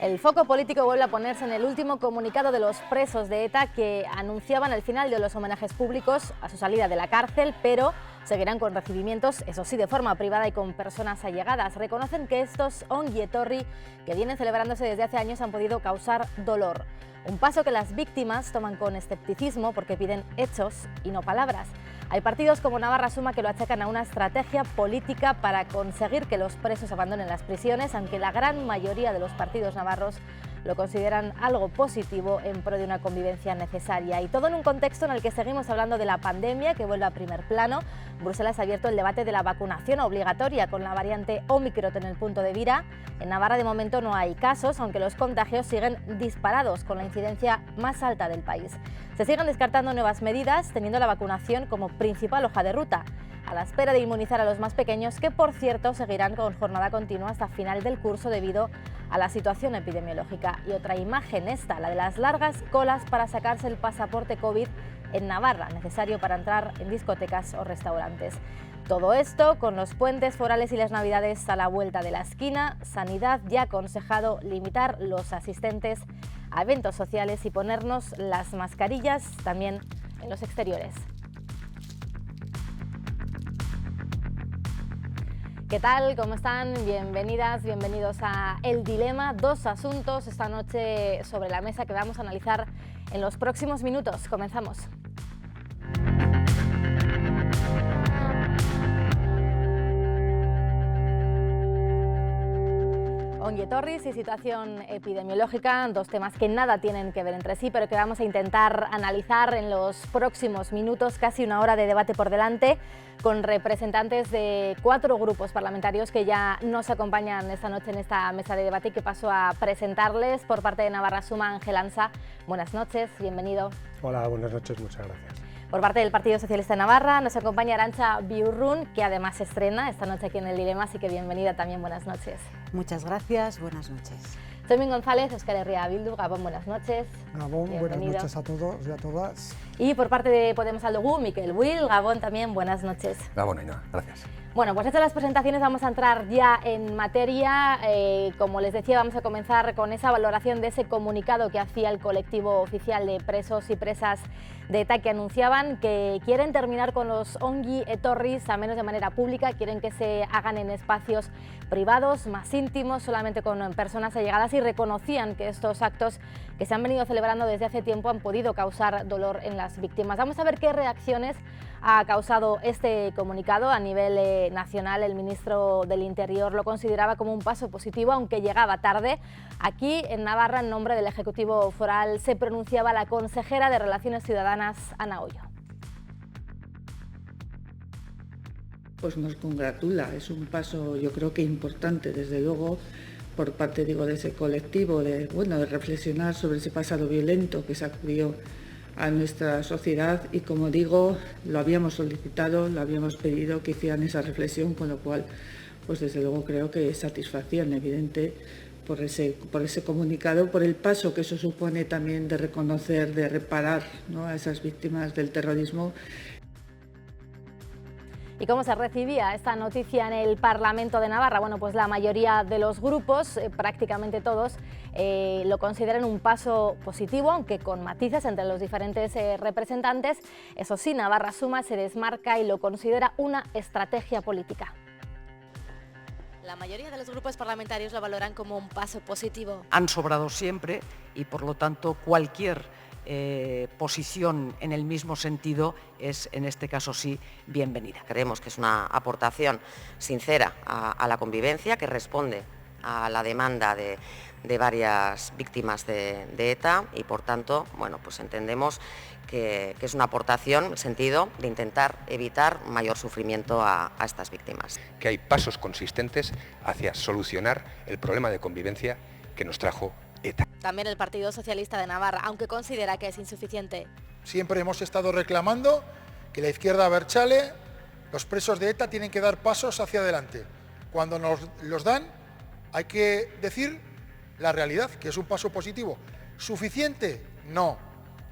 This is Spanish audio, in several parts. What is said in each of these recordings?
El foco político vuelve a ponerse en el último comunicado de los presos de ETA que anunciaban el final de los homenajes públicos a su salida de la cárcel, pero seguirán con recibimientos, eso sí, de forma privada y con personas allegadas. Reconocen que estos ongi etorri que vienen celebrándose desde hace años han podido causar dolor. Un paso que las víctimas toman con escepticismo porque piden hechos y no palabras. Hay partidos como Navarra Suma que lo achacan a una estrategia política para conseguir que los presos abandonen las prisiones, aunque la gran mayoría de los partidos navarros lo consideran algo positivo en pro de una convivencia necesaria. Y todo en un contexto en el que seguimos hablando de la pandemia, que vuelve a primer plano. Bruselas ha abierto el debate de la vacunación obligatoria con la variante Ómicron en el punto de mira. En Navarra de momento no hay casos, aunque los contagios siguen disparados, con la incidencia más alta del país. Se siguen descartando nuevas medidas, teniendo la vacunación como principal hoja de ruta, a la espera de inmunizar a los más pequeños, que por cierto seguirán con jornada continua hasta final del curso debido a la situación epidemiológica. Y otra imagen esta, la de las largas colas para sacarse el pasaporte COVID en Navarra, necesario para entrar en discotecas o restaurantes. Todo esto con los puentes forales y las navidades a la vuelta de la esquina. Sanidad ya ha aconsejado limitar los asistentes a eventos sociales y ponernos las mascarillas también en los exteriores. ¿Qué tal? ¿Cómo están? Bienvenidas, bienvenidos a El Dilema. Dos asuntos esta noche sobre la mesa que vamos a analizar en los próximos minutos. Comenzamos. Ongi etorris y situación epidemiológica, dos temas que nada tienen que ver entre sí, pero que vamos a intentar analizar en los próximos minutos, casi una hora de debate por delante, con representantes de 4 grupos parlamentarios que ya nos acompañan esta noche en esta mesa de debate y que paso a presentarles. Por parte de Navarra Suma, Ángel Ansa, buenas noches, bienvenido. Hola, buenas noches, muchas gracias. Por parte del Partido Socialista de Navarra nos acompaña Arantxa Biurrun, que además se estrena esta noche aquí en El Dilema, así que bienvenida también, buenas noches. Muchas gracias, buenas noches. Fermín González, Euskal Herria Bildu, Gabón, buenas noches. Gabón, buenas noches a todos y a todas. Y por parte de Podemos Aldo Gu, Miquel Will, Gabón también, buenas noches. Gabón, Ainhoa, gracias. Bueno, pues hechas las presentaciones vamos a entrar ya en materia. Como les decía, vamos a comenzar con esa valoración de ese comunicado que hacía el colectivo oficial de presos y presas de ETA, que anunciaban que quieren terminar con los ongi etorris, al menos de manera pública, quieren que se hagan en espacios privados, más íntimos, solamente con personas allegadas, y reconocían que estos actos que se han venido celebrando desde hace tiempo han podido causar dolor en las víctimas. Vamos a ver qué reacciones ha causado este comunicado a nivel nacional. El ministro del Interior lo consideraba como un paso positivo, aunque llegaba tarde. Aquí en Navarra, en nombre del Ejecutivo Foral, se pronunciaba la consejera de Relaciones Ciudadanas, Ana Ollo. Pues nos congratula, es un paso yo creo que importante, desde luego, por parte de ese colectivo, de reflexionar sobre ese pasado violento que sacudió a nuestra sociedad, y como digo, lo habíamos solicitado, lo habíamos pedido que hicieran esa reflexión, con lo cual, pues desde luego creo que es satisfacción evidente por ese comunicado, por el paso que eso supone también de reconocer, de reparar, ¿no?, a esas víctimas del terrorismo. ¿Y cómo se recibía esta noticia en el Parlamento de Navarra? Bueno, pues la mayoría de los grupos, prácticamente todos, lo consideran un paso positivo, aunque con matices entre los diferentes representantes. Eso sí, Navarra Suma se desmarca y lo considera una estrategia política. La mayoría de los grupos parlamentarios lo valoran como un paso positivo. Han sobrado siempre y, por lo tanto, cualquier posición en el mismo sentido es, en este caso sí, bienvenida. Creemos que es una aportación sincera a la convivencia, que responde a la demanda de varias víctimas de ETA, y por tanto, bueno, pues entendemos que es una aportación en el sentido de intentar evitar mayor sufrimiento a estas víctimas. Que hay pasos consistentes hacia solucionar el problema de convivencia que nos trajo ETA. También el Partido Socialista de Navarra, aunque considera que es insuficiente. Siempre hemos estado reclamando que la izquierda abertzale, los presos de ETA, tienen que dar pasos hacia adelante. Cuando nos los dan, hay que decir la realidad, que es un paso positivo. ¿Suficiente? No.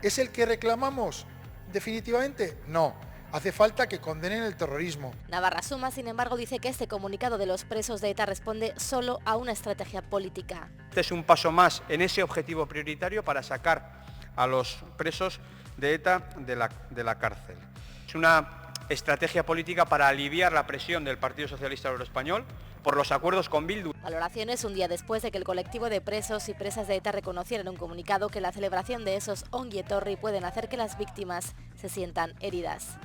¿Es el que reclamamos definitivamente? No. Hace falta que condenen el terrorismo. Navarra Suma, sin embargo, dice que este comunicado de los presos de ETA responde solo a una estrategia política. Este es un paso más en ese objetivo prioritario para sacar a los presos de ETA de la cárcel. Es una estrategia política para aliviar la presión del Partido Socialista Obrero Español por los acuerdos con Bildu. Valoraciones un día después de que el colectivo de presos y presas de ETA reconociera en un comunicado que la celebración de esos ongi etorri pueden hacer que las víctimas se sientan heridas.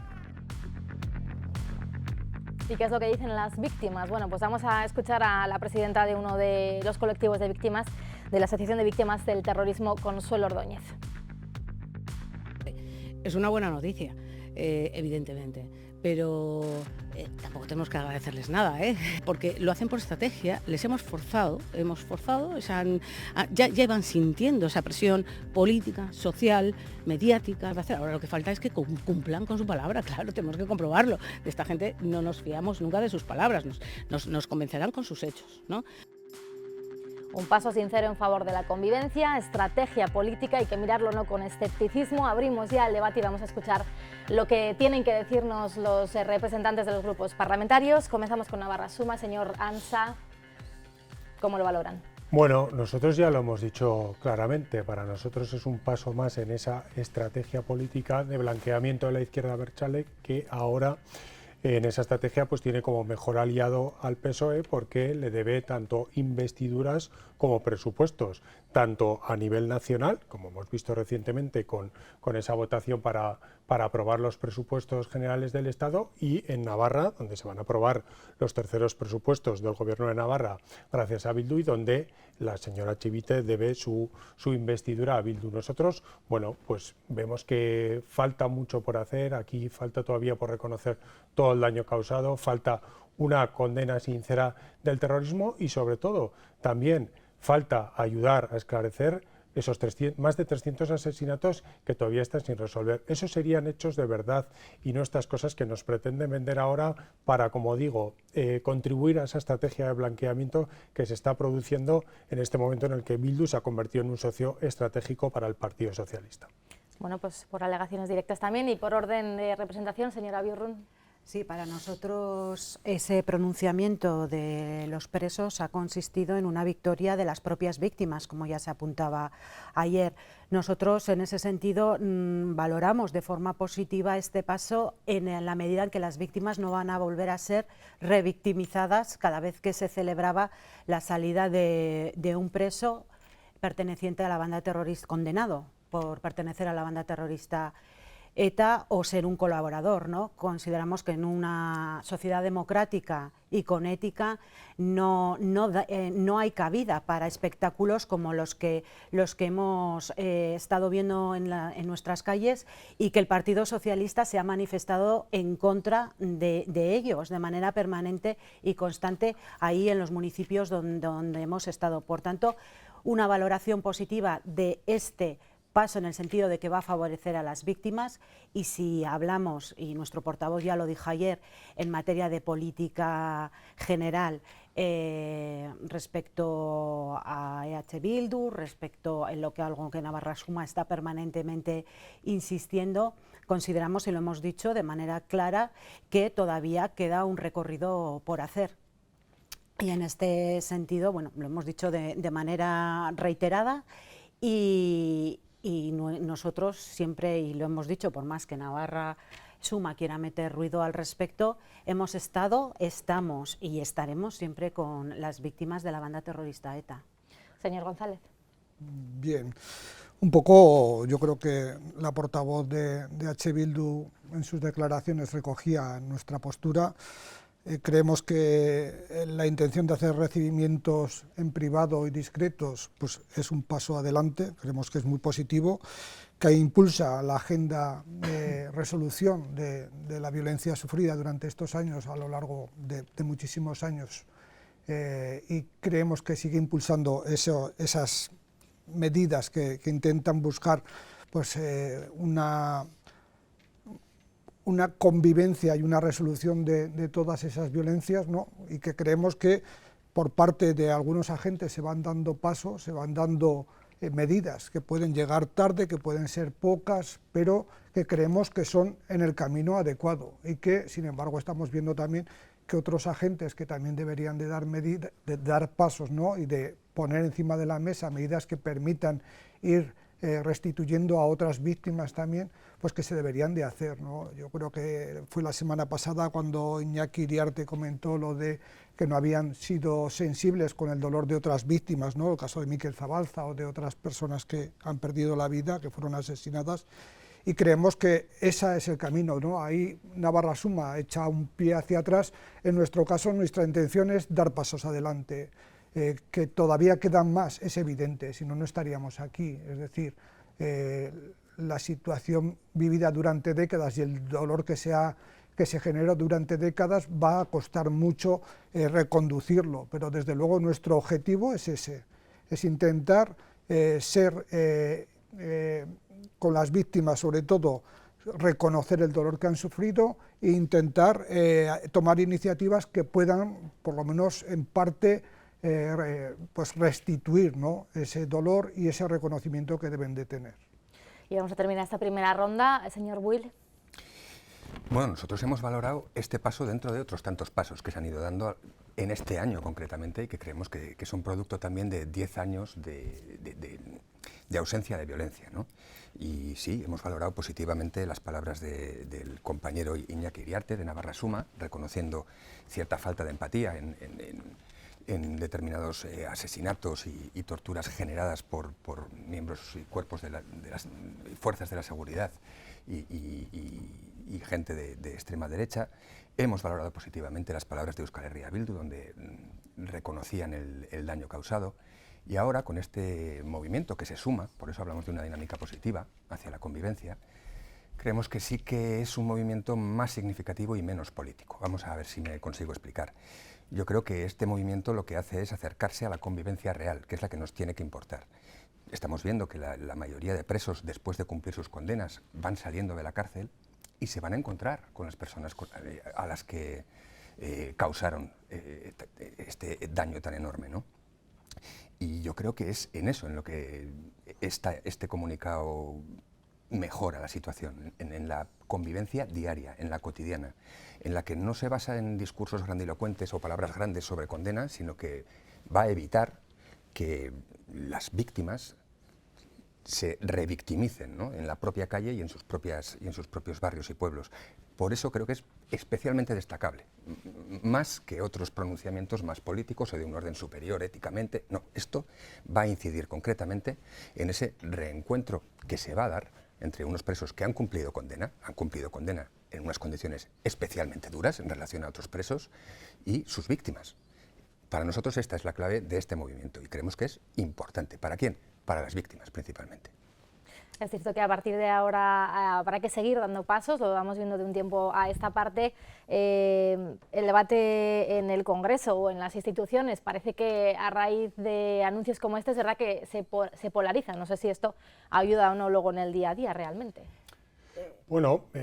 ¿Y qué es lo que dicen las víctimas? Bueno, pues vamos a escuchar a la presidenta de uno de los colectivos de víctimas de la Asociación de Víctimas del Terrorismo, Consuelo Ordóñez. Es una buena noticia, evidentemente, pero tampoco tenemos que agradecerles nada, porque lo hacen por estrategia. Les hemos forzado, ya llevan sintiendo esa presión política, social, mediática. Ahora lo que falta es que cumplan con su palabra, claro, tenemos que comprobarlo. De esta gente no nos fiamos nunca de sus palabras, nos convencerán con sus hechos, ¿no? Un paso sincero en favor de la convivencia, estrategia política, hay que mirarlo no con escepticismo. Abrimos ya el debate y vamos a escuchar lo que tienen que decirnos los representantes de los grupos parlamentarios. Comenzamos con Navarra Suma. Señor Ansa, ¿cómo lo valoran? Bueno, nosotros ya lo hemos dicho claramente, para nosotros es un paso más en esa estrategia política de blanqueamiento de la izquierda abertzale, que ahora en esa estrategia pues tiene como mejor aliado al PSOE, porque le debe tanto investiduras como presupuestos, tanto a nivel nacional, como hemos visto recientemente con esa votación para aprobar los presupuestos generales del Estado, y en Navarra, donde se van a aprobar los terceros presupuestos del Gobierno de Navarra gracias a Bildu, y donde la señora Chivite debe su investidura a Bildu. Nosotros, bueno, pues vemos que falta mucho por hacer, aquí falta todavía por reconocer todo el daño causado, falta una condena sincera del terrorismo y sobre todo también falta ayudar a esclarecer esos más de 300 asesinatos que todavía están sin resolver. Esos serían hechos de verdad y no estas cosas que nos pretenden vender ahora para, como digo, contribuir a esa estrategia de blanqueamiento que se está produciendo en este momento en el que Bildu se ha convertido en un socio estratégico para el Partido Socialista. Bueno, pues por alegaciones directas también y por orden de representación, señora Biurrun. Sí, para nosotros ese pronunciamiento de los presos ha consistido en una victoria de las propias víctimas, como ya se apuntaba ayer. Nosotros, en ese sentido, valoramos de forma positiva este paso en la medida en que las víctimas no van a volver a ser revictimizadas cada vez que se celebraba la salida de un preso perteneciente a la banda terrorista, condenado por pertenecer a la banda terrorista ETA o ser un colaborador, ¿no? Consideramos que en una sociedad democrática y con ética no hay cabida para espectáculos como los que hemos estado viendo en nuestras calles, y que el Partido Socialista se ha manifestado en contra de ellos de manera permanente y constante ahí en los municipios donde hemos estado. Por tanto, una valoración positiva de este paso en el sentido de que va a favorecer a las víctimas, y si hablamos, y nuestro portavoz ya lo dijo ayer, en materia de política general respecto a EH Bildu, respecto en algo que Navarra Suma está permanentemente insistiendo, consideramos, y lo hemos dicho de manera clara, que todavía queda un recorrido por hacer. Y en este sentido, bueno, lo hemos dicho de manera reiterada, y nosotros siempre, y lo hemos dicho, por más que Navarra Suma quiera meter ruido al respecto, hemos estado, estamos y estaremos siempre con las víctimas de la banda terrorista ETA. Señor González. Bien, un poco yo creo que la portavoz de EH Bildu en sus declaraciones recogía nuestra postura. Creemos que la intención de hacer recibimientos en privado y discretos pues es un paso adelante, creemos que es muy positivo, que impulsa la agenda de resolución de la violencia sufrida durante estos años, a lo largo de muchísimos años, y creemos que sigue impulsando esas medidas que intentan buscar pues, una convivencia y una resolución de todas esas violencias, ¿no? Y que creemos que por parte de algunos agentes se van dando pasos, se van dando medidas que pueden llegar tarde, que pueden ser pocas, pero que creemos que son en el camino adecuado y que, sin embargo, estamos viendo también que otros agentes que también deberían de dar pasos, ¿no?, y de poner encima de la mesa medidas que permitan ir restituyendo a otras víctimas también, pues que se deberían de hacer, ¿no? Yo creo que fue la semana pasada cuando Iñaki Iriarte comentó lo de que no habían sido sensibles con el dolor de otras víctimas, ¿no?, el caso de Miquel Zabalza o de otras personas que han perdido la vida, que fueron asesinadas, y creemos que ese es el camino, ¿no? Ahí Navarra Suma echa un pie hacia atrás. En nuestro caso, nuestra intención es dar pasos adelante. Que todavía quedan más, es evidente, si no, no estaríamos aquí. Es decir, la situación vivida durante décadas y el dolor que se generó durante décadas va a costar mucho reconducirlo, pero desde luego nuestro objetivo es ese, es intentar ser con las víctimas, sobre todo, reconocer el dolor que han sufrido e intentar tomar iniciativas que puedan, por lo menos en parte, pues restituir, ¿no?, ese dolor y ese reconocimiento que deben de tener. Y vamos a terminar esta primera ronda. Señor Buil. Bueno, nosotros hemos valorado este paso dentro de otros tantos pasos que se han ido dando en este año concretamente y que creemos que son producto también de 10 años de ausencia de violencia, ¿no? Y sí, hemos valorado positivamente las palabras del compañero Iñaki Iriarte de Navarra Suma, reconociendo cierta falta de empatía en determinados asesinatos y torturas generadas por miembros y cuerpos de las fuerzas de la seguridad y gente de extrema derecha. Hemos valorado positivamente las palabras de Euskal Herria Bildu, donde reconocían el daño causado. Y ahora, con este movimiento que se suma, por eso hablamos de una dinámica positiva hacia la convivencia, creemos que sí que es un movimiento más significativo y menos político. Vamos a ver si me consigo explicar. Yo creo que este movimiento lo que hace es acercarse a la convivencia real, que es la que nos tiene que importar. Estamos viendo que la mayoría de presos, después de cumplir sus condenas, van saliendo de la cárcel y se van a encontrar con las personas a las que causaron este daño tan enorme, ¿no? Y yo creo que es en eso en lo que este comunicado mejora la situación, en la convivencia diaria, en la cotidiana, en la que no se basa en discursos grandilocuentes o palabras grandes sobre condena, sino que va a evitar que las víctimas se revictimicen, ¿no?, en la propia calle y en sus propios barrios y pueblos. Por eso creo que es especialmente destacable, más que otros pronunciamientos más políticos o de un orden superior éticamente. No, esto va a incidir concretamente en ese reencuentro que se va a dar entre unos presos que han cumplido condena en unas condiciones especialmente duras en relación a otros presos, y sus víctimas. Para nosotros esta es la clave de este movimiento y creemos que es importante. ¿Para quién? Para las víctimas principalmente. Es cierto que a partir de ahora habrá que seguir dando pasos, lo vamos viendo de un tiempo a esta parte. El debate en el Congreso o en las instituciones parece que a raíz de anuncios como este es verdad que se polariza. No sé si esto ayuda o no luego en el día a día realmente. Bueno, a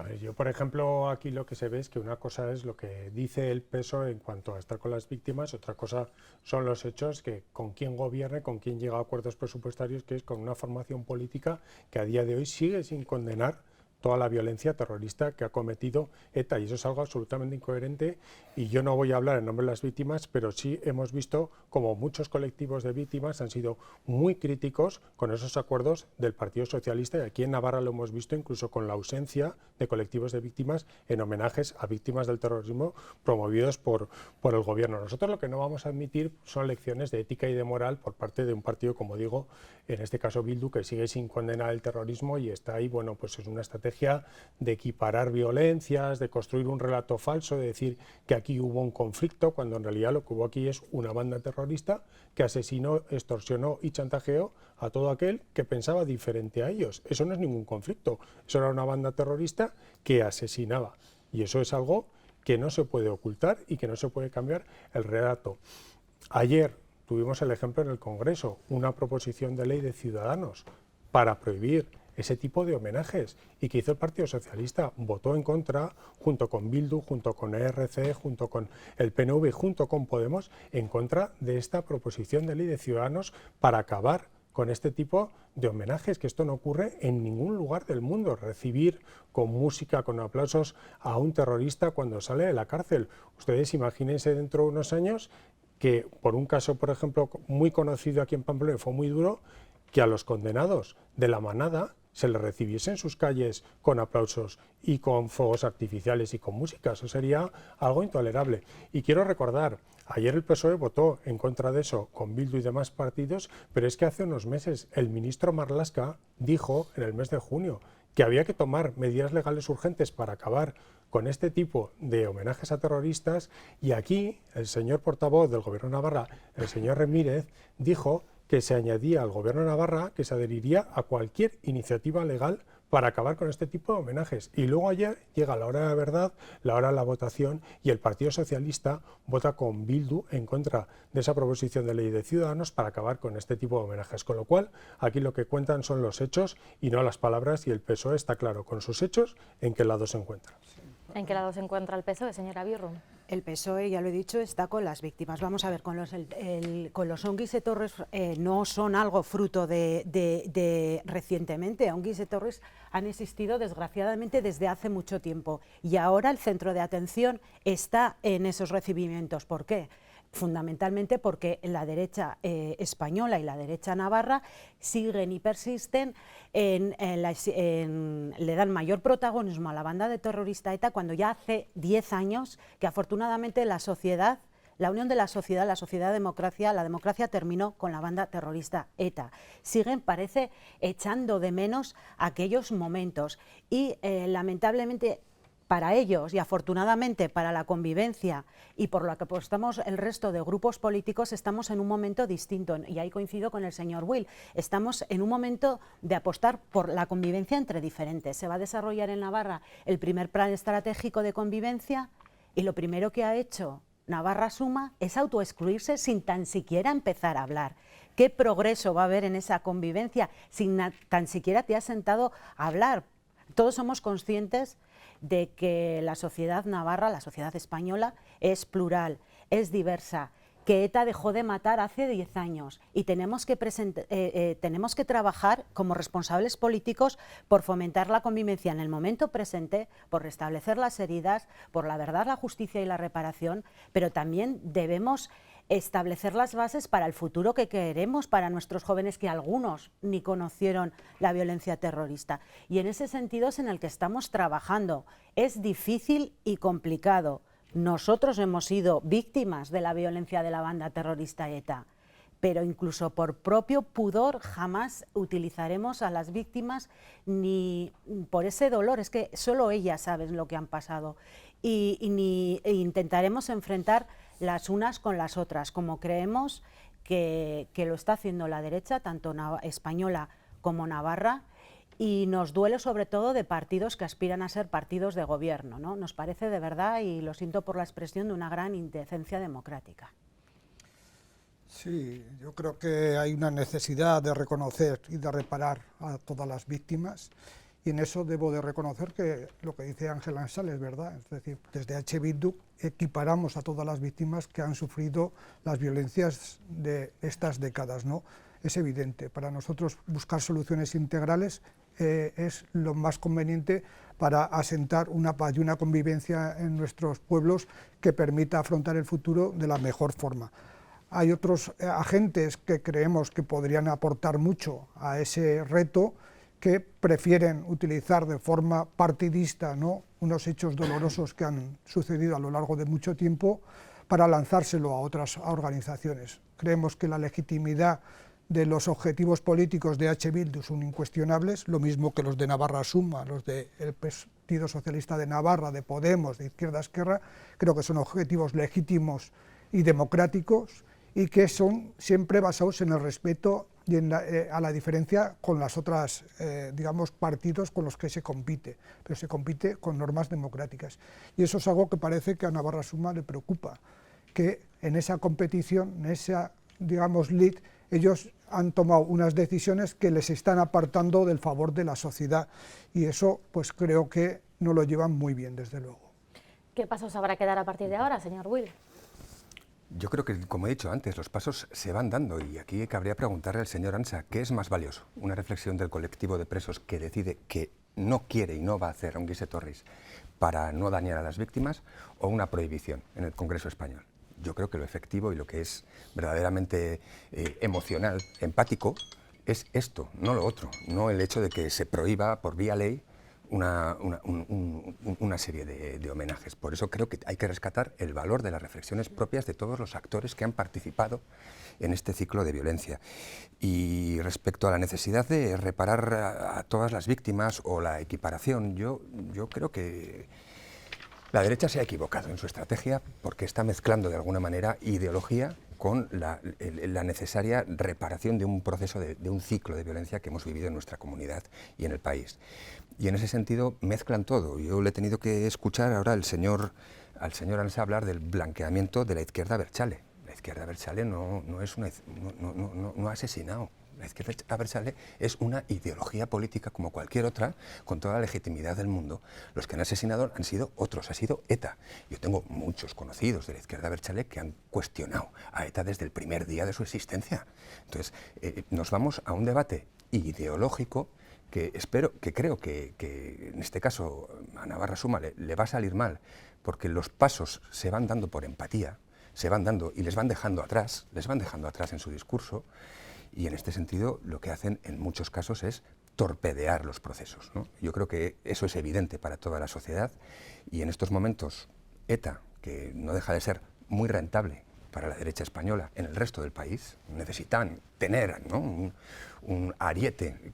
ver, yo por ejemplo aquí lo que se ve es que una cosa es lo que dice el PSOE en cuanto a estar con las víctimas, otra cosa son los hechos, que con quién gobierne, con quién llega a acuerdos presupuestarios, que es con una formación política que a día de hoy sigue sin condenar toda la violencia terrorista que ha cometido ETA, y eso es algo absolutamente incoherente. Y yo no voy a hablar en nombre de las víctimas, pero sí hemos visto como muchos colectivos de víctimas han sido muy críticos con esos acuerdos del Partido Socialista, y aquí en Navarra lo hemos visto incluso con la ausencia de colectivos de víctimas en homenajes a víctimas del terrorismo promovidos por el gobierno. Nosotros lo que no vamos a admitir son lecciones de ética y de moral por parte de un partido, como digo, en este caso Bildu, que sigue sin condenar el terrorismo y está ahí, bueno, pues es una estrategia de equiparar violencias, de construir un relato falso, de decir que aquí hubo un conflicto, cuando en realidad lo que hubo aquí es una banda terrorista que asesinó, extorsionó y chantajeó a todo aquel que pensaba diferente a ellos. Eso no es ningún conflicto, eso era una banda terrorista que asesinaba, y eso es algo que no se puede ocultar y que no se puede cambiar el relato. Ayer tuvimos el ejemplo en el Congreso, una proposición de ley de Ciudadanos para prohibir ese tipo de homenajes, y que hizo el Partido Socialista, votó en contra, junto con Bildu, junto con ERC, junto con el PNV, junto con Podemos, en contra de esta proposición de ley de Ciudadanos para acabar con este tipo de homenajes, que esto no ocurre en ningún lugar del mundo, recibir con música, con aplausos a un terrorista cuando sale de la cárcel. Ustedes imagínense dentro de unos años que, por un caso, por ejemplo, muy conocido aquí en Pamplona, fue muy duro, que a los condenados de la Manada se les recibiese en sus calles con aplausos y con fuegos artificiales y con música. Eso sería algo intolerable. Y quiero recordar, ayer el PSOE votó en contra de eso con Bildu y demás partidos, pero es que hace unos meses el ministro Marlaska dijo, en el mes de junio, que había que tomar medidas legales urgentes para acabar con este tipo de homenajes a terroristas, y aquí el señor portavoz del Gobierno de Navarra, el señor Remírez, dijo que se añadía al Gobierno de Navarra que se adheriría a cualquier iniciativa legal para acabar con este tipo de homenajes. Y luego ayer llega la hora de la verdad, la hora de la votación, y el Partido Socialista vota con Bildu en contra de esa proposición de ley de Ciudadanos para acabar con este tipo de homenajes. Con lo cual, aquí lo que cuentan son los hechos y no las palabras, y el PSOE está claro con sus hechos en qué lado se encuentra. ¿En qué lado se encuentra el PSOE, señora Birrum? El PSOE, ya lo he dicho, está con las víctimas. Vamos a ver, con los onguis e torres no son algo fruto de recientemente. Onguis e torres han existido, desgraciadamente, desde hace mucho tiempo. Y ahora el centro de atención está en esos recibimientos. ¿Por qué? Fundamentalmente porque la derecha española y la derecha navarra siguen y persisten le dan mayor protagonismo a la banda de terrorista ETA, cuando ya hace 10 años que afortunadamente la sociedad, la unión de la democracia, la democracia terminó con la banda terrorista ETA. Siguen, parece, echando de menos aquellos momentos y lamentablemente para ellos y afortunadamente para la convivencia y por lo que apostamos el resto de grupos políticos, estamos en un momento distinto, y ahí coincido con el señor Will. Estamos en un momento de apostar por la convivencia entre diferentes. Se va a desarrollar en Navarra el primer plan estratégico de convivencia, y lo primero que ha hecho Navarra Suma es autoexcluirse sin tan siquiera empezar a hablar. ¿Qué progreso va a haber en esa convivencia sin tan siquiera te has sentado a hablar? Todos somos conscientes de que la sociedad navarra, la sociedad española, es plural, es diversa, que ETA dejó de matar hace 10 años y tenemos que trabajar como responsables políticos por fomentar la convivencia en el momento presente, por restablecer las heridas, por la verdad, la justicia y la reparación, pero también debemos establecer las bases para el futuro que queremos para nuestros jóvenes, que algunos ni conocieron la violencia terrorista. Y en ese sentido es en el que estamos trabajando. Es difícil y complicado. Nosotros hemos sido víctimas de la violencia de la banda terrorista ETA, pero incluso por propio pudor jamás utilizaremos a las víctimas ni por ese dolor, es que solo ellas saben lo que han pasado, ni intentaremos enfrentar las unas con las otras, como creemos que lo está haciendo la derecha, tanto española como navarra, y nos duele sobre todo de partidos que aspiran a ser partidos de gobierno, ¿no? Nos parece de verdad, y lo siento por la expresión, de una gran indecencia democrática. Sí, yo creo que hay una necesidad de reconocer y de reparar a todas las víctimas, y en eso debo de reconocer que lo que dice Ángel Ansal es verdad. Es decir, desde H. Bildu equiparamos a todas las víctimas que han sufrido las violencias de estas décadas, ¿no? Es evidente, para nosotros buscar soluciones integrales es lo más conveniente para asentar una paz y una convivencia en nuestros pueblos que permita afrontar el futuro de la mejor forma. Hay otros agentes que creemos que podrían aportar mucho a ese reto, que prefieren utilizar de forma partidista, ¿no?, unos hechos dolorosos que han sucedido a lo largo de mucho tiempo para lanzárselo a otras organizaciones. Creemos que la legitimidad de los objetivos políticos de H. Bildu son incuestionables, lo mismo que los de Navarra Suma, los del Partido Socialista de Navarra, de Podemos, de Izquierda Esquerra. Creo que son objetivos legítimos y democráticos, y que son siempre basados en el respeto y a la diferencia con las otras, digamos, partidos con los que se compite, pero se compite con normas democráticas. Y eso es algo que parece que a Navarra Suma le preocupa, que en esa competición, en esa, digamos, lead, ellos han tomado unas decisiones que les están apartando del favor de la sociedad, y eso pues creo que no lo llevan muy bien, desde luego. ¿Qué pasos habrá que dar a partir de ahora, señor Will? Yo creo que, como he dicho antes, los pasos se van dando y aquí cabría preguntarle al señor Ansa, ¿qué es más valioso? ¿Una reflexión del colectivo de presos que decide que no quiere y no va a hacer a un Guise Torres para no dañar a las víctimas o una prohibición en el Congreso español? Yo creo que lo efectivo y lo que es verdaderamente emocional, empático, es esto, no lo otro, no el hecho de que se prohíba por vía ley una serie de homenajes. Por eso creo que hay que rescatar el valor de las reflexiones propias de todos los actores que han participado en este ciclo de violencia. Y respecto a la necesidad de reparar a todas las víctimas o la equiparación, yo creo que la derecha se ha equivocado en su estrategia porque está mezclando de alguna manera ideología con la necesaria reparación de un proceso, de un ciclo de violencia que hemos vivido en nuestra comunidad y en el país. Y en ese sentido mezclan todo. Yo le he tenido que escuchar ahora al señor Ansa hablar del blanqueamiento de la izquierda abertzale. La izquierda abertzale no ha asesinado. La izquierda abertzale es una ideología política como cualquier otra, con toda la legitimidad del mundo. Los que han asesinado han sido otros, ha sido ETA. Yo tengo muchos conocidos de la izquierda abertzale que han cuestionado a ETA desde el primer día de su existencia. Entonces, nos vamos a un debate ideológico que creo que en este caso a Navarra Suma le va a salir mal, porque los pasos se van dando por empatía, se van dando y les van dejando atrás en su discurso. Y en este sentido lo que hacen en muchos casos es torpedear los procesos, ¿no? Yo creo que eso es evidente para toda la sociedad y en estos momentos ETA, que no deja de ser muy rentable para la derecha española en el resto del país, necesitan tener, ¿no?, un ariete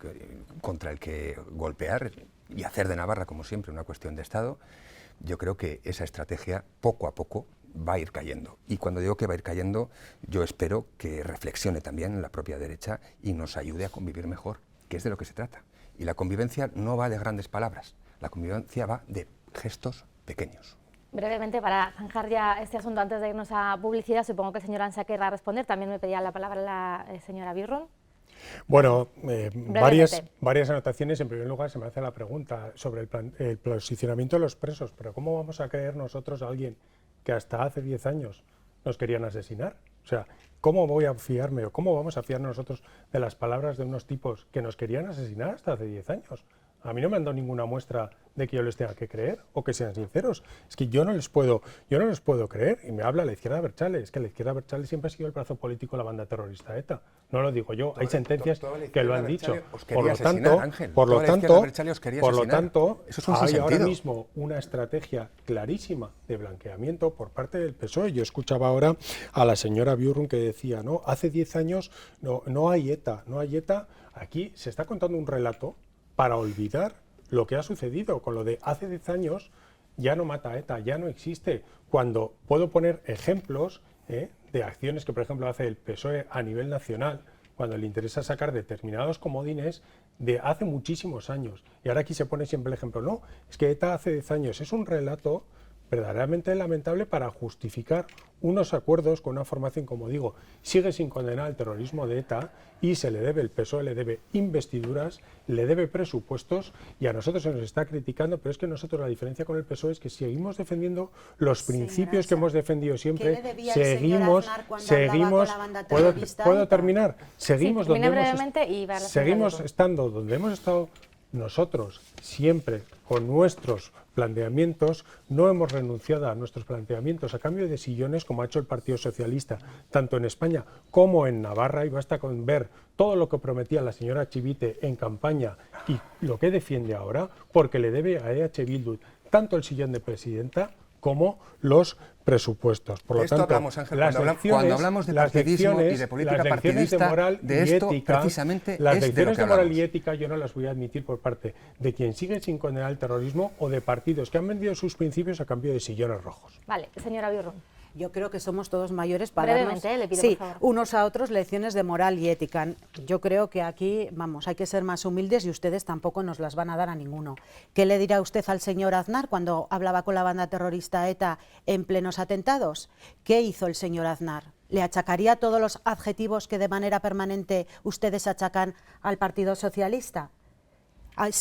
contra el que golpear y hacer de Navarra, como siempre, una cuestión de Estado. Yo creo que esa estrategia poco a poco va a ir cayendo. Y cuando digo que va a ir cayendo, yo espero que reflexione también la propia derecha y nos ayude a convivir mejor, que es de lo que se trata. Y la convivencia no va de grandes palabras, la convivencia va de gestos pequeños. Brevemente, para zanjar ya este asunto antes de irnos a publicidad, supongo que el señor Ansa querrá responder. También me pedía la palabra la señora Birrun. Bueno, varias anotaciones. En primer lugar, se me hace la pregunta sobre el posicionamiento de los presos. Pero ¿cómo vamos a creer nosotros a alguien que hasta hace 10 años nos querían asesinar? O sea, ¿cómo voy a fiarme o cómo vamos a fiarnos nosotros de las palabras de unos tipos que nos querían asesinar hasta hace 10 años? A mí no me han dado ninguna muestra de que yo les tenga que creer o que sean sinceros. Es que yo no les puedo creer. Y me habla la izquierda abertzale. Es que la izquierda abertzale siempre ha sido el brazo político de la banda terrorista ETA. No lo digo yo. Hay sentencias que lo han dicho. Por lo tanto, hay ahora mismo una estrategia clarísima de blanqueamiento por parte del PSOE. Yo escuchaba ahora a la señora Birrun que decía, no, hace 10 años no hay ETA, no hay ETA. Aquí se está contando un relato para olvidar lo que ha sucedido con lo de hace 10 años ya no mata a ETA, ya no existe. Cuando puedo poner ejemplos de acciones que, por ejemplo, hace el PSOE a nivel nacional, cuando le interesa sacar determinados comodines de hace muchísimos años. Y ahora aquí se pone siempre el ejemplo, no, es que ETA hace 10 años. Es un relato verdaderamente lamentable para justificar unos acuerdos con una formación, como digo, sigue sin condenar el terrorismo de ETA y se le debe, el PSOE le debe investiduras, le debe presupuestos y a nosotros se nos está criticando, pero es que nosotros la diferencia con el PSOE es que seguimos defendiendo los principios que hemos defendido siempre, seguimos ¿puedo terminar? Seguimos estando donde hemos estado nosotros siempre con nuestros planteamientos, no hemos renunciado a nuestros planteamientos a cambio de sillones como ha hecho el Partido Socialista, tanto en España como en Navarra, y basta con ver todo lo que prometía la señora Chivite en campaña y lo que defiende ahora, porque le debe a EH Bildu tanto el sillón de presidenta como los presupuestos. Por lo tanto, hablamos, Ángel, cuando hablamos de partidismo y de política partidista, de moral de esto ética, precisamente las es de lecciones lo que de moral hablamos. y ética yo no las voy a admitir por parte de quien sigue sin condenar el terrorismo o de partidos que han vendido sus principios a cambio de sillones rojos. Vale, señora Birrun. Yo creo que somos todos mayores para darnos, le pido, sí, por favor, unos a otros lecciones de moral y ética. Yo creo que aquí, vamos, hay que ser más humildes y ustedes tampoco nos las van a dar a ninguno. ¿Qué le dirá usted al señor Aznar cuando hablaba con la banda terrorista ETA en plenos atentados? ¿Qué hizo el señor Aznar? ¿Le achacaría todos los adjetivos que de manera permanente ustedes achacan al Partido Socialista?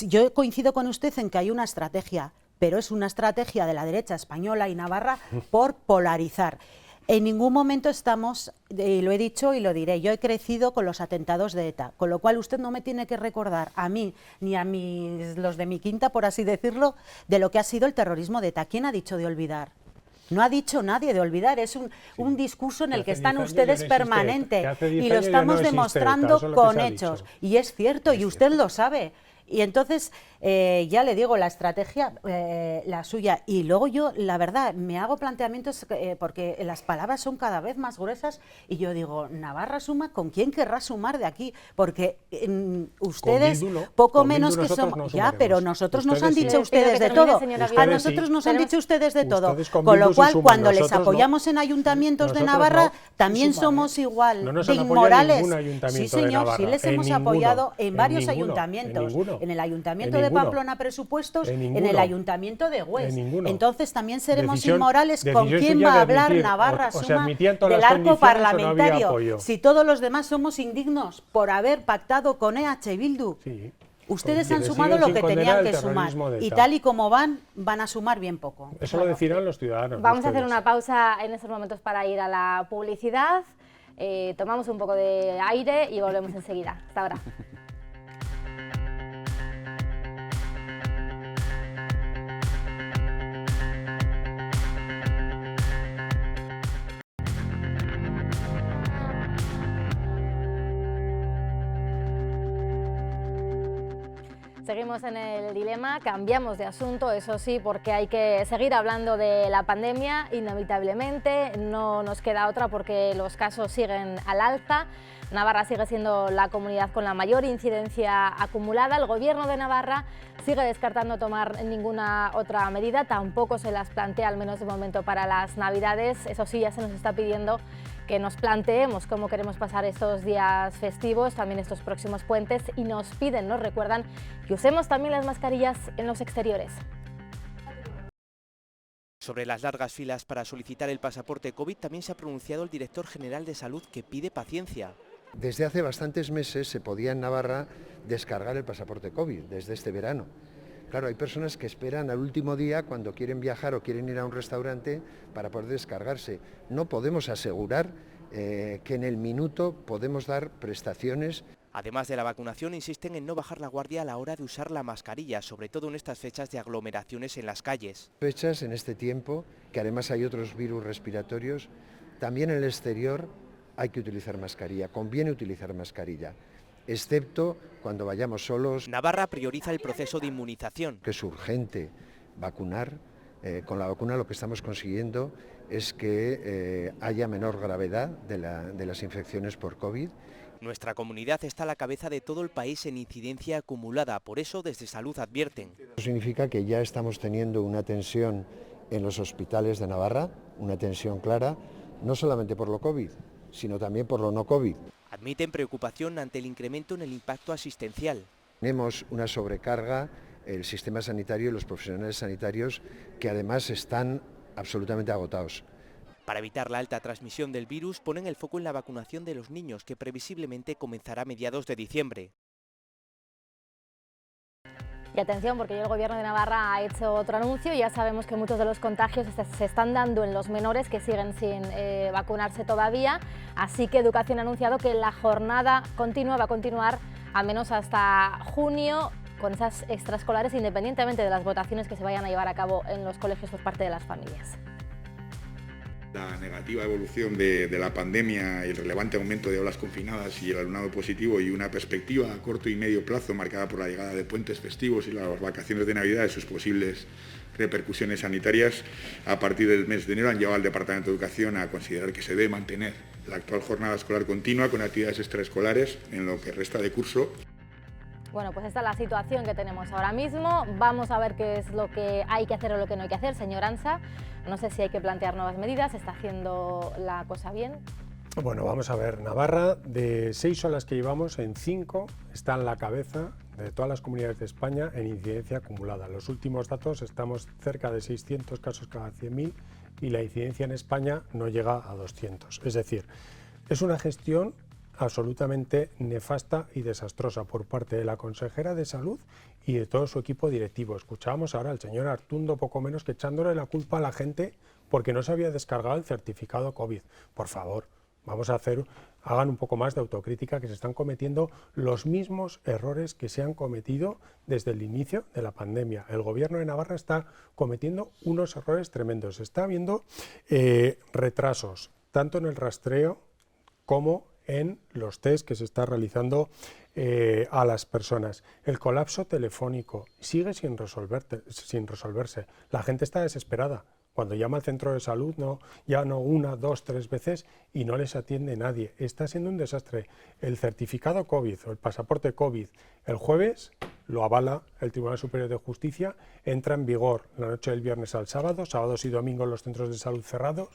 Yo coincido con usted en que hay una estrategia, pero es una estrategia de la derecha española y navarra por polarizar. En ningún momento estamos, lo he dicho y lo diré, yo he crecido con los atentados de ETA, con lo cual usted no me tiene que recordar a mí ni a los de mi quinta, por así decirlo, de lo que ha sido el terrorismo de ETA. ¿Quién ha dicho de olvidar? No ha dicho nadie de olvidar, es un discurso en el que están ustedes permanente y lo estamos demostrando con hechos. Y es cierto, y usted lo sabe. Y entonces, ya le digo, la estrategia, la suya, y luego yo, la verdad, me hago planteamientos porque las palabras son cada vez más gruesas y yo digo, Navarra suma, ¿con quién querrá sumar de aquí? Porque ustedes, poco menos que somos, ya, pero nosotros nos han dicho ustedes de todo, a nosotros nos han dicho ustedes de todo, con lo cual, cuando les apoyamos en ayuntamientos de Navarra, también somos igual de inmorales. Sí, señor, sí les hemos apoyado en varios ayuntamientos. En el Ayuntamiento de Pamplona presupuestos, en el Ayuntamiento de Hues. Entonces también seremos inmorales. ¿Con quién va a hablar Navarra Suma del arco parlamentario? Si todos los demás somos indignos por haber pactado con EH Bildu. Sí. Ustedes han sumado lo que tenían que sumar y tal y como van a sumar bien poco. Eso lo decidirán los ciudadanos. Vamos a hacer una pausa en estos momentos para ir a la publicidad. Tomamos un poco de aire y volvemos enseguida. Hasta ahora. Seguimos en el dilema, cambiamos de asunto, eso sí, porque hay que seguir hablando de la pandemia, inevitablemente, no nos queda otra porque los casos siguen al alza. Navarra sigue siendo la comunidad con la mayor incidencia acumulada. El Gobierno de Navarra sigue descartando tomar ninguna otra medida, tampoco se las plantea, al menos de momento, para las Navidades. Eso sí, ya se nos está pidiendo que nos planteemos cómo queremos pasar estos días festivos, también estos próximos puentes, y nos recuerdan que usemos también las mascarillas en los exteriores. Sobre las largas filas para solicitar el pasaporte COVID también se ha pronunciado el director general de Salud, que pide paciencia. Desde hace bastantes meses se podía en Navarra descargar el pasaporte COVID, desde este verano. Claro, hay personas que esperan al último día cuando quieren viajar o quieren ir a un restaurante para poder descargarse. No podemos asegurar que en el minuto podemos dar prestaciones. Además de la vacunación, insisten en no bajar la guardia a la hora de usar la mascarilla, sobre todo en estas fechas de aglomeraciones en las calles. Fechas en este tiempo, que además hay otros virus respiratorios, también en el exterior hay que utilizar mascarilla, conviene utilizar mascarilla, excepto cuando vayamos solos. Navarra prioriza el proceso de inmunización. Que es urgente vacunar. Con la vacuna lo que estamos consiguiendo es que haya menor gravedad de las infecciones por COVID. Nuestra comunidad está a la cabeza de todo el país en incidencia acumulada, por eso desde Salud advierten. Eso significa que ya estamos teniendo una tensión en los hospitales de Navarra, una tensión clara, no solamente por lo COVID, sino también por lo no COVID. Admiten preocupación ante el incremento en el impacto asistencial. Tenemos una sobrecarga, el sistema sanitario y los profesionales sanitarios, que además están absolutamente agotados. Para evitar la alta transmisión del virus, ponen el foco en la vacunación de los niños, que previsiblemente comenzará a mediados de diciembre. Y atención, porque el Gobierno de Navarra ha hecho otro anuncio. Ya sabemos que muchos de los contagios se están dando en los menores que siguen sin vacunarse todavía. Así que Educación ha anunciado que la jornada continua va a continuar al menos hasta junio con esas extraescolares, independientemente de las votaciones que se vayan a llevar a cabo en los colegios por parte de las familias. La negativa evolución de la pandemia, el relevante aumento de aulas confinadas y el alumnado positivo, y una perspectiva a corto y medio plazo marcada por la llegada de puentes festivos y las vacaciones de Navidad y sus posibles repercusiones sanitarias, a partir del mes de enero han llevado al Departamento de Educación a considerar que se debe mantener la actual jornada escolar continua con actividades extraescolares en lo que resta de curso. Bueno, pues esta es la situación que tenemos ahora mismo. Vamos a ver qué es lo que hay que hacer o lo que no hay que hacer. Señor Ansa, no sé si hay que plantear nuevas medidas, ¿está haciendo la cosa bien? Bueno, vamos a ver, Navarra, de 6 olas que llevamos, en 5 está en la cabeza de todas las comunidades de España en incidencia acumulada. Los últimos datos, estamos cerca de 600 casos cada 100.000 y la incidencia en España no llega a 200. Es decir, es una gestión absolutamente nefasta y desastrosa por parte de la consejera de Salud y de todo su equipo directivo. Escuchábamos ahora al señor Artundo poco menos que echándole la culpa a la gente porque no se había descargado el certificado COVID. Por favor, hagan un poco más de autocrítica, que se están cometiendo los mismos errores que se han cometido desde el inicio de la pandemia. El Gobierno de Navarra está cometiendo unos errores tremendos. Está habiendo retrasos, tanto en el rastreo como en los test que se está realizando a las personas. El colapso telefónico sigue sin resolverse. La gente está desesperada. Cuando llama al centro de salud, ya no 1, 2, 3 veces y no les atiende nadie. Está siendo un desastre. El certificado COVID o el pasaporte COVID, el jueves lo avala el Tribunal Superior de Justicia, entra en vigor la noche del viernes al sábado, sábados y domingos los centros de salud cerrados,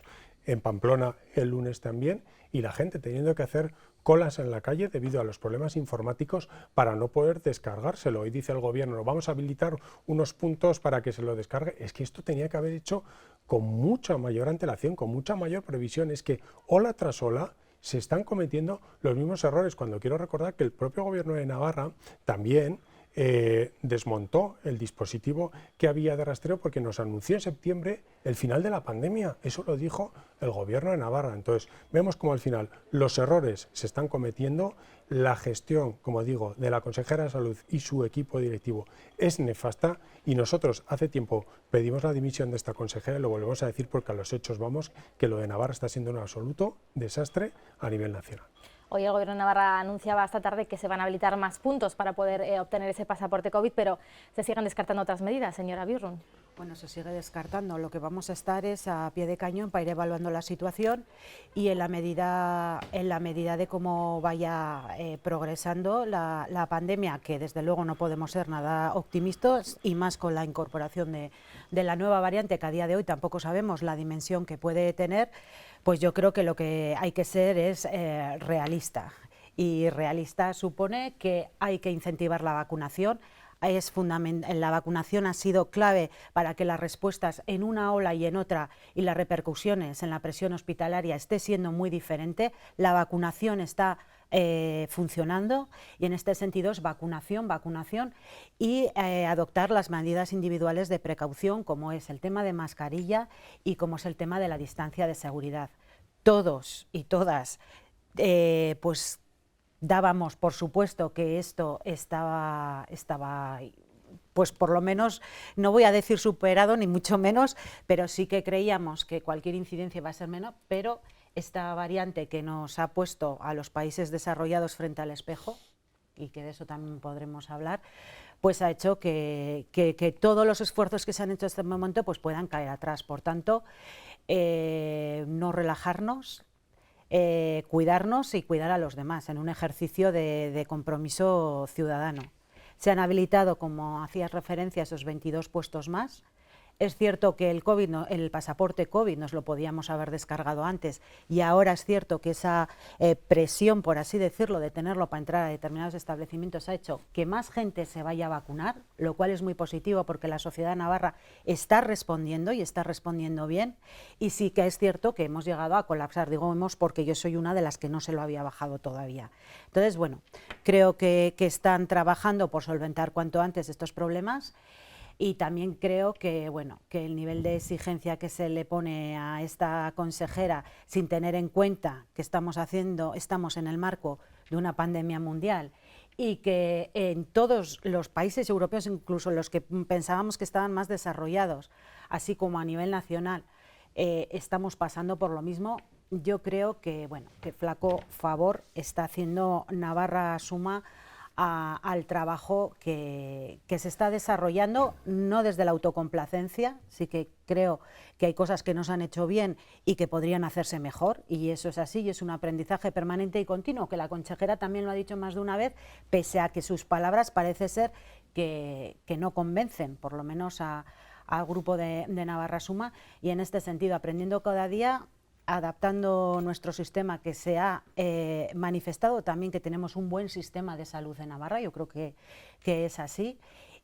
en Pamplona el lunes también, y la gente teniendo que hacer colas en la calle debido a los problemas informáticos para no poder descargárselo. Y dice el Gobierno, vamos a habilitar unos puntos para que se lo descargue. Es que esto tenía que haber hecho con mucha mayor antelación, con mucha mayor previsión. Es que ola tras ola se están cometiendo los mismos errores, cuando quiero recordar que el propio Gobierno de Navarra también desmontó el dispositivo que había de rastreo porque nos anunció en septiembre el final de la pandemia. Eso lo dijo el Gobierno de Navarra. Entonces, vemos como al final los errores se están cometiendo, la gestión, como digo, de la consejera de Salud y su equipo directivo es nefasta, y nosotros hace tiempo pedimos la dimisión de esta consejera y lo volvemos a decir porque a los hechos vamos, que lo de Navarra está siendo un absoluto desastre a nivel nacional. Hoy el Gobierno de Navarra anunciaba esta tarde que se van a habilitar más puntos para poder obtener ese pasaporte COVID, pero se siguen descartando otras medidas, señora Birrun. Bueno, se sigue descartando. Lo que vamos a estar es a pie de cañón para ir evaluando la situación y en la medida de cómo vaya progresando la pandemia, que desde luego no podemos ser nada optimistas, y más con la incorporación de la nueva variante, que a día de hoy tampoco sabemos la dimensión que puede tener, pues yo creo que lo que hay que ser es realista. Y realista supone que hay que incentivar la vacunación. Es fundamental. La vacunación ha sido clave para que las respuestas en una ola y en otra y las repercusiones en la presión hospitalaria esté siendo muy diferente. La vacunación está funcionando y en este sentido es vacunación y adoptar las medidas individuales de precaución, como es el tema de mascarilla y como es el tema de la distancia de seguridad. Todos y todas pues dábamos por supuesto que esto estaba pues por lo menos, no voy a decir superado ni mucho menos, pero sí que creíamos que cualquier incidencia iba a ser menor, pero esta variante que nos ha puesto a los países desarrollados frente al espejo, y que de eso también podremos hablar, pues ha hecho que todos los esfuerzos que se han hecho hasta este momento pues puedan caer atrás. Por tanto, no relajarnos, cuidarnos y cuidar a los demás en un ejercicio de compromiso ciudadano. Se han habilitado, como hacías referencia, esos 22 puestos más. Es cierto que el pasaporte COVID nos lo podíamos haber descargado antes, y ahora es cierto que esa presión, por así decirlo, de tenerlo para entrar a determinados establecimientos ha hecho que más gente se vaya a vacunar, lo cual es muy positivo porque la sociedad navarra está respondiendo y está respondiendo bien, y sí que es cierto que hemos llegado a colapsar, digo hemos porque yo soy una de las que no se lo había bajado todavía. Entonces, bueno, creo que están trabajando por solventar cuanto antes estos problemas. Y también creo que, bueno, que el nivel de exigencia que se le pone a esta consejera, sin tener en cuenta que estamos en el marco de una pandemia mundial, y que en todos los países europeos, incluso los que pensábamos que estaban más desarrollados, así como a nivel nacional, estamos pasando por lo mismo. Yo creo que, bueno, que flaco favor está haciendo Navarra Suma al trabajo que se está desarrollando, no desde la autocomplacencia, sí que creo que hay cosas que no se han hecho bien y que podrían hacerse mejor, y eso es así, y es un aprendizaje permanente y continuo, que la consejera también lo ha dicho más de una vez, pese a que sus palabras parece ser que no convencen, por lo menos al grupo de Navarra Suma, y en este sentido, aprendiendo cada día, adaptando nuestro sistema, que se ha manifestado también que tenemos un buen sistema de salud en Navarra, yo creo que es así,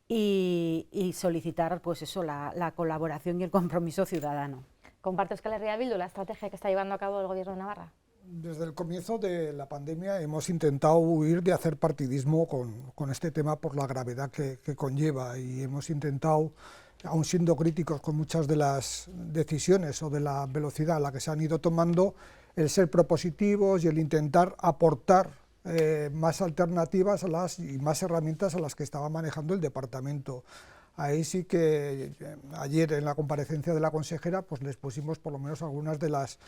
y solicitar pues eso, la colaboración y el compromiso ciudadano. ¿Comparte Euskal Herria Bildu la estrategia que está llevando a cabo el Gobierno de Navarra? Desde el comienzo de la pandemia hemos intentado huir de hacer partidismo con este tema por la gravedad que conlleva, y hemos intentado, aun siendo críticos con muchas de las decisiones o de la velocidad a la que se han ido tomando, el ser propositivos y el intentar aportar más alternativas y más herramientas a las que estaba manejando el departamento. Ahí sí que ayer en la comparecencia de la consejera pues les pusimos por lo menos algunas de las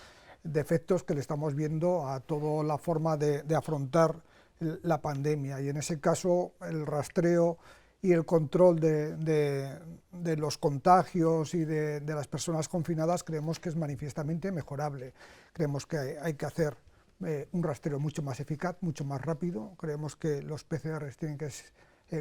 defectos que le estamos viendo a toda la forma de afrontar la pandemia, y en ese caso el rastreo y el control de los contagios y de las personas confinadas creemos que es manifiestamente mejorable. Creemos que hay que hacer un rastreo mucho más eficaz, mucho más rápido. Creemos que los PCRs tienen que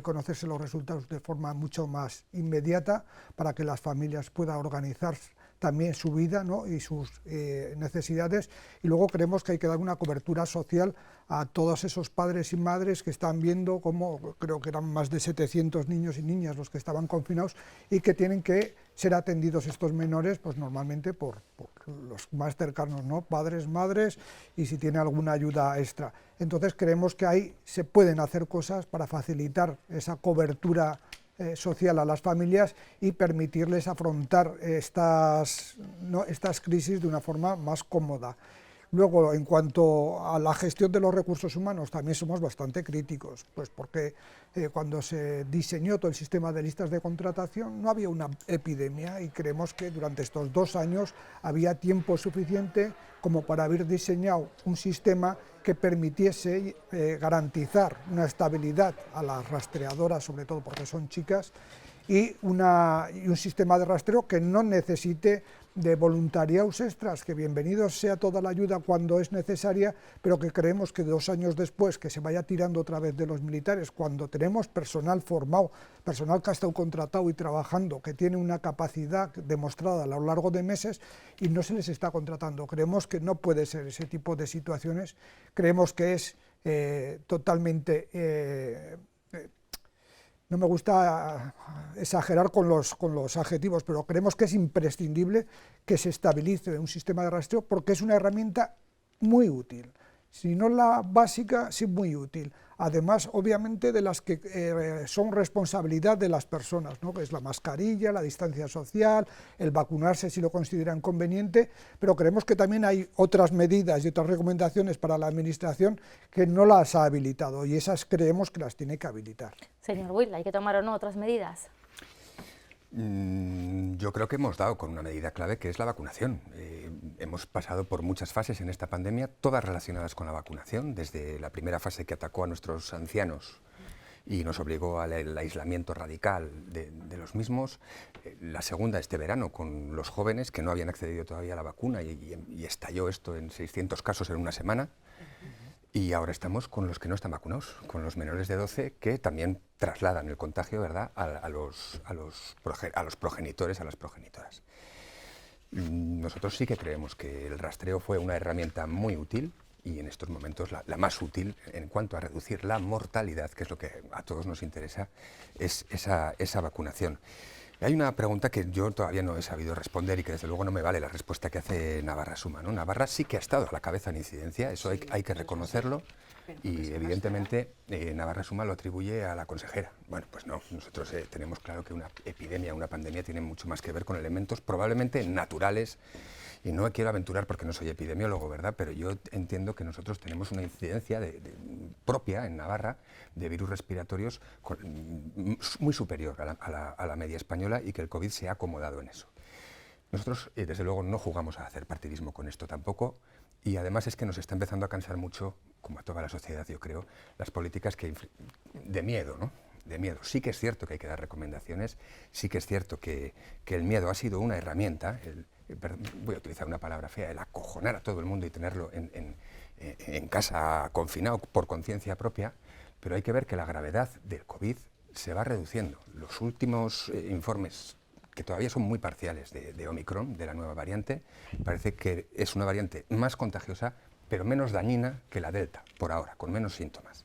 conocerse los resultados de forma mucho más inmediata para que las familias puedan organizar también su vida, ¿no?, y sus necesidades, y luego creemos que hay que dar una cobertura social a todos esos padres y madres que están viendo cómo, creo que eran más de 700 niños y niñas los que estaban confinados y que tienen que ser atendidos estos menores, pues normalmente por los más cercanos, ¿no?, padres, madres, y si tiene alguna ayuda extra. Entonces creemos que ahí se pueden hacer cosas para facilitar esa cobertura social a las familias y permitirles afrontar estas crisis de una forma más cómoda. Luego, en cuanto a la gestión de los recursos humanos, también somos bastante críticos, pues porque cuando se diseñó todo el sistema de listas de contratación no había una epidemia, y creemos que durante estos 2 años había tiempo suficiente como para haber diseñado un sistema que permitiese garantizar una estabilidad a las rastreadoras, sobre todo porque son chicas, y un sistema de rastreo que no necesite de voluntariados extras, que bienvenido sea toda la ayuda cuando es necesaria, pero que creemos que 2 años después, que se vaya tirando otra vez de los militares, cuando tenemos personal formado, personal que ha estado contratado y trabajando, que tiene una capacidad demostrada a lo largo de meses y no se les está contratando. Creemos que no puede ser ese tipo de situaciones, creemos que es totalmente... No me gusta exagerar con los adjetivos, pero creemos que es imprescindible que se estabilice un sistema de rastreo porque es una herramienta muy útil. Si no la básica, sí muy útil. Además, obviamente, de las que son responsabilidad de las personas, ¿no?, que es la mascarilla, la distancia social, el vacunarse si lo consideran conveniente, pero creemos que también hay otras medidas y otras recomendaciones para la Administración que no las ha habilitado, y esas creemos que las tiene que habilitar. Señor Will, ¿hay que tomar o no otras medidas? Yo creo que hemos dado con una medida clave, que es la vacunación. Hemos pasado por muchas fases en esta pandemia, todas relacionadas con la vacunación, desde la primera fase que atacó a nuestros ancianos y nos obligó al aislamiento radical de los mismos, la segunda este verano con los jóvenes que no habían accedido todavía a la vacuna y estalló esto en 600 casos en una semana. Y ahora estamos con los que no están vacunados, con los menores de 12 que también trasladan el contagio, ¿verdad?, a los progenitores, a las progenitoras. Nosotros sí que creemos que el rastreo fue una herramienta muy útil y en estos momentos la más útil en cuanto a reducir la mortalidad, que es lo que a todos nos interesa, es esa vacunación. Hay una pregunta que yo todavía no he sabido responder y que desde luego no me vale la respuesta que hace Navarra Suma, ¿no? Navarra sí que ha estado a la cabeza en incidencia, eso hay que reconocerlo, y evidentemente Navarra Suma lo atribuye a la consejera. Bueno, pues no, nosotros tenemos claro que una epidemia, una pandemia tiene mucho más que ver con elementos probablemente naturales, y no quiero aventurar porque no soy epidemiólogo, ¿verdad?, pero yo entiendo que nosotros tenemos una incidencia propia en Navarra de virus respiratorios muy superior a la media española, y que el COVID se ha acomodado en eso. Nosotros, desde luego, no jugamos a hacer partidismo con esto tampoco, y además es que nos está empezando a cansar mucho, como a toda la sociedad, yo creo, las políticas de miedo, ¿no? De miedo. Sí que es cierto que hay que dar recomendaciones, sí que es cierto que el miedo ha sido una herramienta, voy a utilizar una palabra fea, el acojonar a todo el mundo y tenerlo en casa confinado por conciencia propia, pero hay que ver que la gravedad del COVID se va reduciendo. Los últimos informes, que todavía son muy parciales, de Omicron, de la nueva variante, parece que es una variante más contagiosa, pero menos dañina que la Delta, por ahora, con menos síntomas.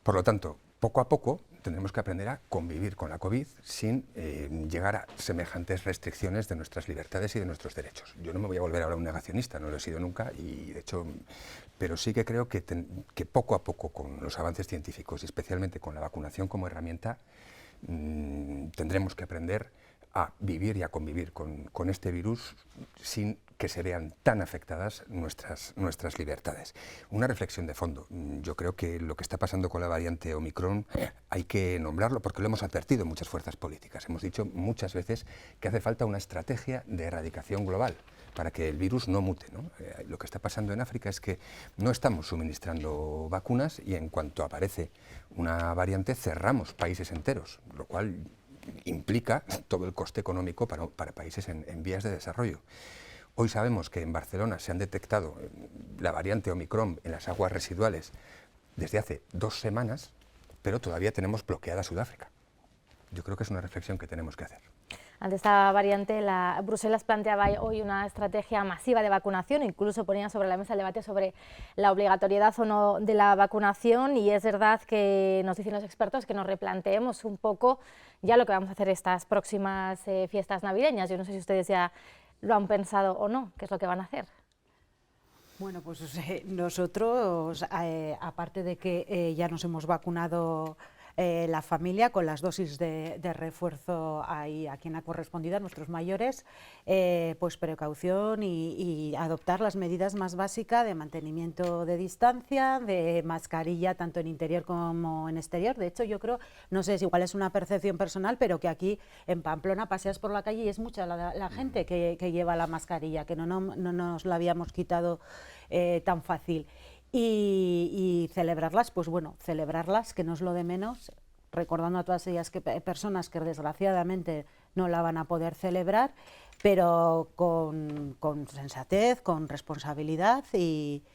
Por lo tanto, poco a poco tendremos que aprender a convivir con la COVID sin llegar a semejantes restricciones de nuestras libertades y de nuestros derechos. Yo no me voy a volver ahora un negacionista, no lo he sido nunca, y de hecho, pero sí que creo que poco a poco, con los avances científicos y especialmente con la vacunación como herramienta, tendremos que aprender a vivir y a convivir con este virus sin que se vean tan afectadas nuestras libertades. Una reflexión de fondo. Yo creo que lo que está pasando con la variante Omicron hay que nombrarlo porque lo hemos advertido muchas fuerzas políticas. Hemos dicho muchas veces que hace falta una estrategia de erradicación global para que el virus no mute, ¿no? Lo que está pasando en África es que no estamos suministrando vacunas y en cuanto aparece una variante cerramos países enteros, lo cual implica todo el coste económico para países en vías de desarrollo. Hoy sabemos que en Barcelona se han detectado la variante Omicron en las aguas residuales desde hace 2 semanas, pero todavía tenemos bloqueada Sudáfrica. Yo creo que es una reflexión que tenemos que hacer. Ante esta variante, Bruselas planteaba hoy una estrategia masiva de vacunación, incluso ponía sobre la mesa el debate sobre la obligatoriedad o no de la vacunación, y es verdad que nos dicen los expertos que nos replanteemos un poco ya lo que vamos a hacer estas próximas fiestas navideñas. Yo no sé si ustedes ya lo han pensado o no, qué es lo que van a hacer. Bueno, pues nosotros, aparte de que ya nos hemos vacunado la familia con las dosis de refuerzo a quien ha correspondido, a nuestros mayores, pues precaución y adoptar las medidas más básicas de mantenimiento de distancia, de mascarilla tanto en interior como en exterior. De hecho, yo creo, no sé si igual es una percepción personal, pero que aquí en Pamplona paseas por la calle y es mucha la gente que lleva la mascarilla, que no nos la habíamos quitado tan fácil. Y celebrarlas, pues bueno, celebrarlas, que no es lo de menos, recordando a todas ellas personas que desgraciadamente no la van a poder celebrar, pero con sensatez, con responsabilidad y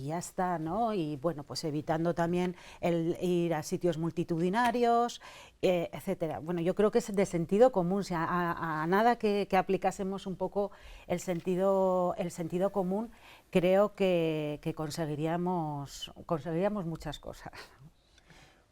ya está, ¿no? Y bueno, pues evitando también el ir a sitios multitudinarios, etcétera. Bueno, yo creo que es de sentido común, o sea, a nada que aplicásemos un poco el sentido común, creo que conseguiríamos muchas cosas.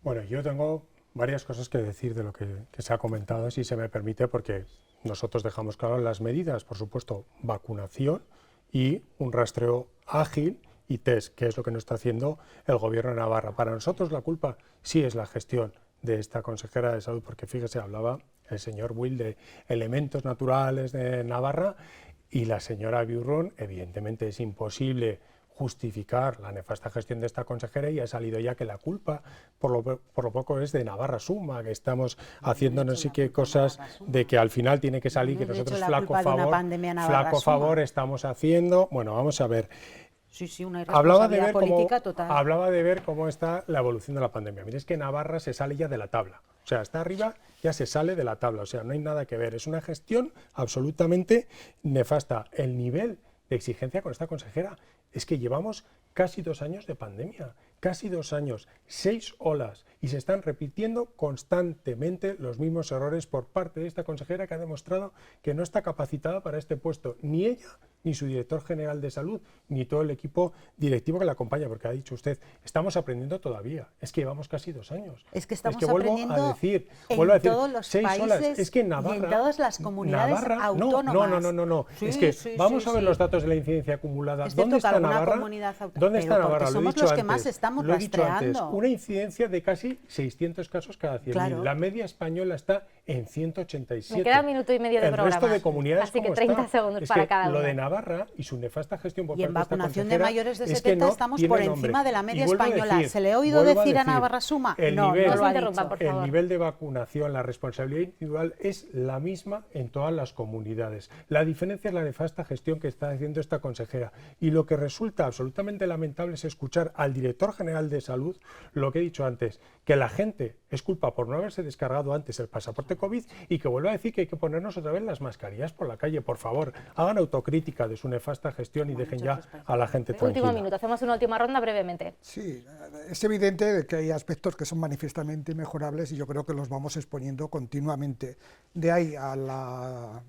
Bueno, yo tengo varias cosas que decir de lo que se ha comentado, si se me permite, porque nosotros dejamos claro las medidas, por supuesto, vacunación y un rastreo ágil y test, que es lo que nos está haciendo el Gobierno de Navarra. Para nosotros la culpa sí es la gestión de esta consejera de Salud, porque fíjese, hablaba el señor Will de elementos naturales de Navarra y la señora Biurrun, evidentemente es imposible justificar la nefasta gestión de esta consejera y ha salido ya que la culpa por lo poco es de Navarra Suma, que estamos haciendo no sé qué cosas de que al final tiene que salir, que nosotros flaco favor estamos haciendo. Bueno, vamos a ver. Sí, una irresponsabilidad política total. Hablaba de ver cómo está la evolución de la pandemia. Mire, es que Navarra se sale ya de la tabla. O sea, está arriba, ya se sale de la tabla. O sea, no hay nada que ver. Es una gestión absolutamente nefasta. El nivel de exigencia con esta consejera es que llevamos casi 2 años de pandemia, casi 2 años, 6 olas, y se están repitiendo constantemente los mismos errores por parte de esta consejera que ha demostrado que no está capacitada para este puesto, ni ella, ni su director general de salud, ni todo el equipo directivo que la acompaña, porque ha dicho usted, estamos aprendiendo todavía, es que llevamos casi 2 años. Es que estamos aprendiendo vuelvo a decir, todos los 6 países olas. Es que Navarra, y en todas las comunidades autónomas. No. Sí, es que sí, vamos sí, a ver los datos de la incidencia acumulada. ¿Dónde está Navarra? ¿Dónde está Navarra? Somos los que más estamos rastreando. Una incidencia de casi 600 casos cada 100.000. Claro. La media española está en 187. Me queda 1 minuto y medio de programa. El resto de comunidades, así que 30 segundos para cada uno. Lo de Navarra y su nefasta gestión por parte de esta consejera. Y en vacunación de mayores de 70 es que no estamos por encima de la media española. Decir, ¿Se le ha oído decir a Navarra Suma? No lo ha dicho. El nivel de vacunación, la responsabilidad individual es la misma en todas las comunidades. La diferencia es la nefasta gestión que está haciendo esta consejera. Y lo que resulta absolutamente lamentable es escuchar al director general de salud lo que he dicho antes, que la gente es culpa por no haberse descargado antes el pasaporte COVID y que vuelva a decir que hay que ponernos otra vez las mascarillas por la calle. Por favor, hagan autocrítica de su nefasta gestión y dejen ya a la gente tranquila. Último minuto, hacemos una última ronda brevemente. Sí, es evidente que hay aspectos que son manifiestamente mejorables y yo creo que los vamos exponiendo continuamente. De ahí a la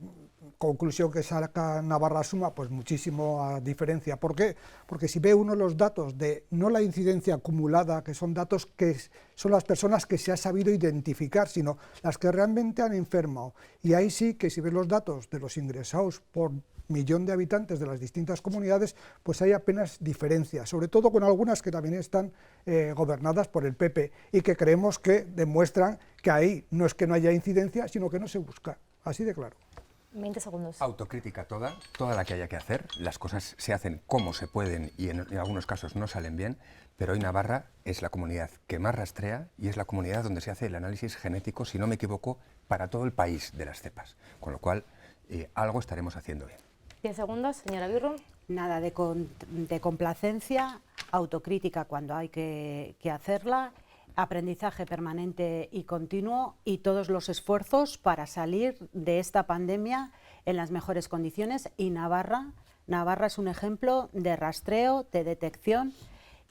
conclusión que saca Navarra Suma, pues muchísimo diferencia. ¿Por qué? Porque si ve uno los datos de no la incidencia acumulada, que son datos que son las personas que se ha sabido identificar, sino las que realmente han enfermado. Y ahí sí que si ves los datos de los ingresados por millón de habitantes de las distintas comunidades, pues hay apenas diferencias, sobre todo con algunas que también están gobernadas por el PP y que creemos que demuestran que ahí no es que no haya incidencia, sino que no se busca, así de claro. 20 segundos. Autocrítica toda la que haya que hacer, las cosas se hacen como se pueden y en algunos casos no salen bien, pero hoy Navarra es la comunidad que más rastrea y es la comunidad donde se hace el análisis genético, si no me equivoco, para todo el país de las cepas, con lo cual algo estaremos haciendo bien. 10 segundos, señora Birrum. Nada de complacencia, autocrítica cuando hay que hacerla, aprendizaje permanente y continuo y todos los esfuerzos para salir de esta pandemia en las mejores condiciones. Y Navarra es un ejemplo de rastreo, de detección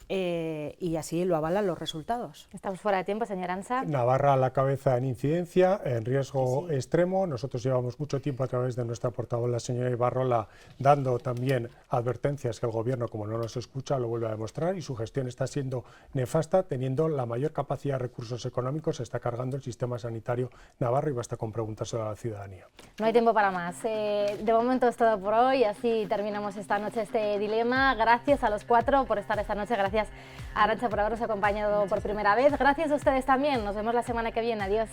y así lo avalan los resultados. Estamos fuera de tiempo, señora Ansar. Navarra a la cabeza en incidencia, en riesgo extremo. Nosotros llevamos mucho tiempo a través de nuestra portavoz, la señora Ibarrola, dando también advertencias que el Gobierno, como no nos escucha, lo vuelve a demostrar y su gestión está siendo nefasta, teniendo la mayor capacidad de recursos económicos, se está cargando el sistema sanitario navarro y basta con preguntárselo a la ciudadanía. No hay tiempo para más. De momento es todo por hoy, así terminamos esta noche este dilema. Gracias a los 4 por estar esta noche, gracias a Arantxa por habernos acompañado por primera vez. Gracias a ustedes también. Nos vemos la semana que viene. Adiós.